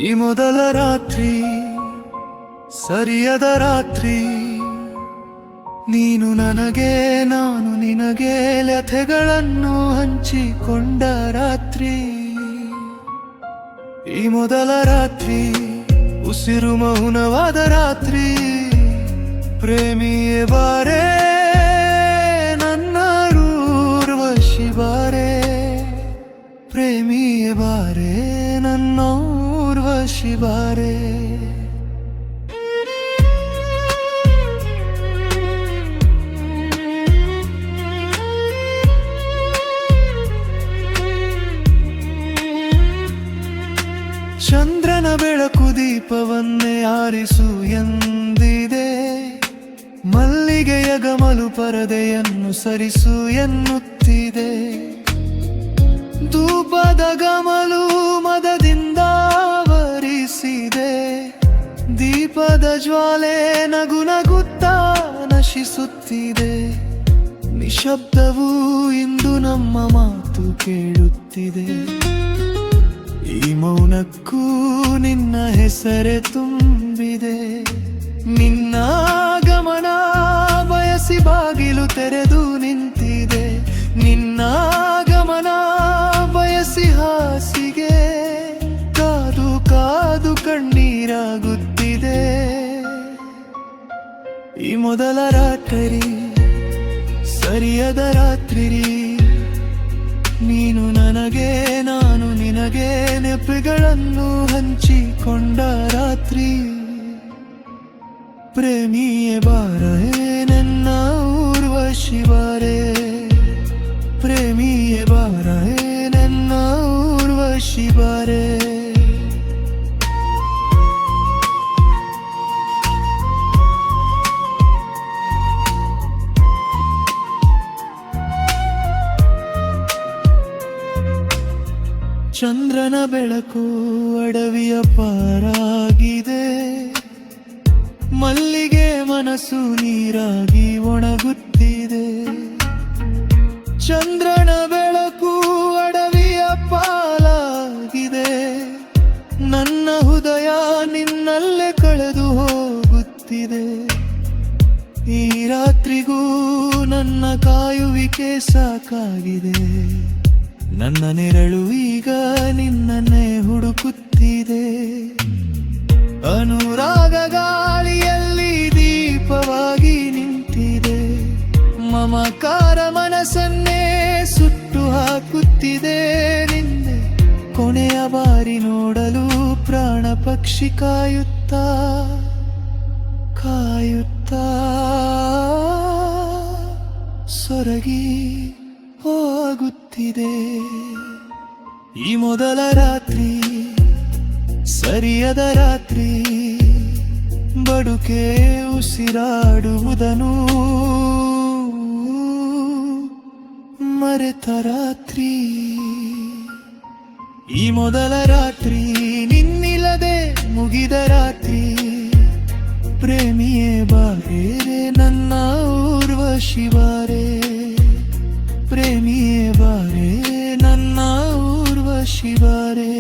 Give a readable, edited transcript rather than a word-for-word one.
ಈ ಮೊದಲ ರಾತ್ರಿ ಸರಿಯದ ರಾತ್ರಿ, ನೀನು ನನಗೆ ನಾನು ನಿನಗೆ ವ್ಯಥೆಗಳನ್ನು ಹಂಚಿಕೊಂಡ ರಾತ್ರಿ. ಈ ಮೊದಲ ರಾತ್ರಿ ಉಸಿರು ಮೌನವಾದ ರಾತ್ರಿ, ಪ್ರೇಮಿಯೇ ಬಾರೆ ನನ್ನ ಊರ್ವಶಿ ಬಾರೆ, ಪ್ರೇಮಿಯೇ ಬಾರೆ ನನ್ನ ಊರ್ವಶಿ ಬಾರೆ. ಚಂದ್ರನ ಬೆಳಕು ದೀಪವನ್ನೇ ಆರಿಸು ಎಂದಿದೆ, ಮಲ್ಲಿಗೆಯ ಗಮಲು ಪರದೆಯನ್ನು ಸರಿಸು ಎನ್ನುತ್ತಿದೆ. ಧೂಪದ ಗಮಲು ಮದದಿಂದ ಆವರಿಸಿದೆ, ದೀಪದ ಜ್ವಾಲೆ ನಗು ನಗುತ್ತಾ ನಶಿಸುತ್ತಿದೆ. ನಿಶಬ್ದವೂ ಇಂದು ನಮ್ಮ ಮಾತು ಕೇಳುತ್ತಿದೆ, ಈ ಮೌನಕ್ಕೂ ನಿನ್ನ ಹೆಸರೇ ತುಂಬಿದೆ. ನಿನ್ನ ಗಮನ ಬಯಸಿ ಬಾಗಿಲು ತೆರೆದು ನಿಂತಿದೆ, ನಿನ್ನ ಗಮನ ಬಯಸಿ ಹಾಸಿಗೆ ಕಾದು ಕಾದು ಕಣ್ಣೀರಾಗುತ್ತಿದೆ. ಈ ಮೊದಲ ರಾತ್ರಿ ಸರಿಯದ ರಾತ್ರಿ, ನೀನು ನನಗೆ ನಾನು ನಿನಗೆ ನೆನಪುಗಳನ್ನು ಹಂಚಿಕೊಂಡ ರಾತ್ರಿ. ಪ್ರೇಮಿಯೇ ಬಾರೆ ನನ್ನ ಊರ್ವಶಿ ಬಾರೆ, ಪ್ರೇಮಿಯೇ ಬಾರೆ ನನ್ನ ಊರ್ವಶಿ ಬಾರೆ. ಚಂದ್ರನ ಬೆಳಕು ಅಡವಿಯ ಪಾರಾಗಿದೆ, ಮಲ್ಲಿಗೆ ಮನಸ್ಸು ನೀರಾಗಿ ಒಣಗುತ್ತಿದೆ. ಚಂದ್ರನ ಬೆಳಕು ಅಡವಿಯ ಪಾಲಾಗಿದೆ, ನನ್ನ ಹೃದಯ ನಿನ್ನಲ್ಲೇ ಕಳೆದು ಹೋಗುತ್ತಿದೆ. ಈ ರಾತ್ರಿಗೂ ನನ್ನ ಕಾಯುವಿಕೆ ಸಾಕಾಗಿದೆ, ನನ್ನ ನೆರಳು ಈಗ ನಿನ್ನನ್ನೇ ಹುಡುಕುತ್ತಿದೆ. ಅನುರಾಗ ಗಾಳಿಯಲ್ಲಿ ದೀಪವಾಗಿ ನಿಂತಿದೆ, ಮಮಕಾರ ಮನಸ್ಸನ್ನೇ ಸುಟ್ಟು ಹಾಕುತ್ತಿದೆ. ನಿನ್ನೆ ಕೊನೆಯ ಬಾರಿ ನೋಡಲು ಪ್ರಾಣ ಪಕ್ಷಿ ಕಾಯುತ್ತಾ ಕಾಯುತ್ತಾ ಸೊರಗಿ ಹೋಗುತ್ತಿದೆ. ಈ ಮೊದಲ ರಾತ್ರಿ ಸರಿಯದ ರಾತ್ರಿ, ಬಡುಕೆ ಉಸಿರಾಡುವುದನ್ನು ಮರೆತ ರಾತ್ರಿ. ಈ ಮೊದಲ ರಾತ್ರಿ ನಿನ್ನಿಲ್ಲದೆ ಮುಗಿದ ರಾತ್ರಿ, ಪ್ರೇಮಿಯೇ ಬಾರೆ ನನ್ನ ಊರ್ವಶಿ ಬಾರೆ, ಪ್ರೇಮಿಯೇ ಬಾರೆ ನನ್ನ ಊರ್ವಶಿ ಬಾರೆ.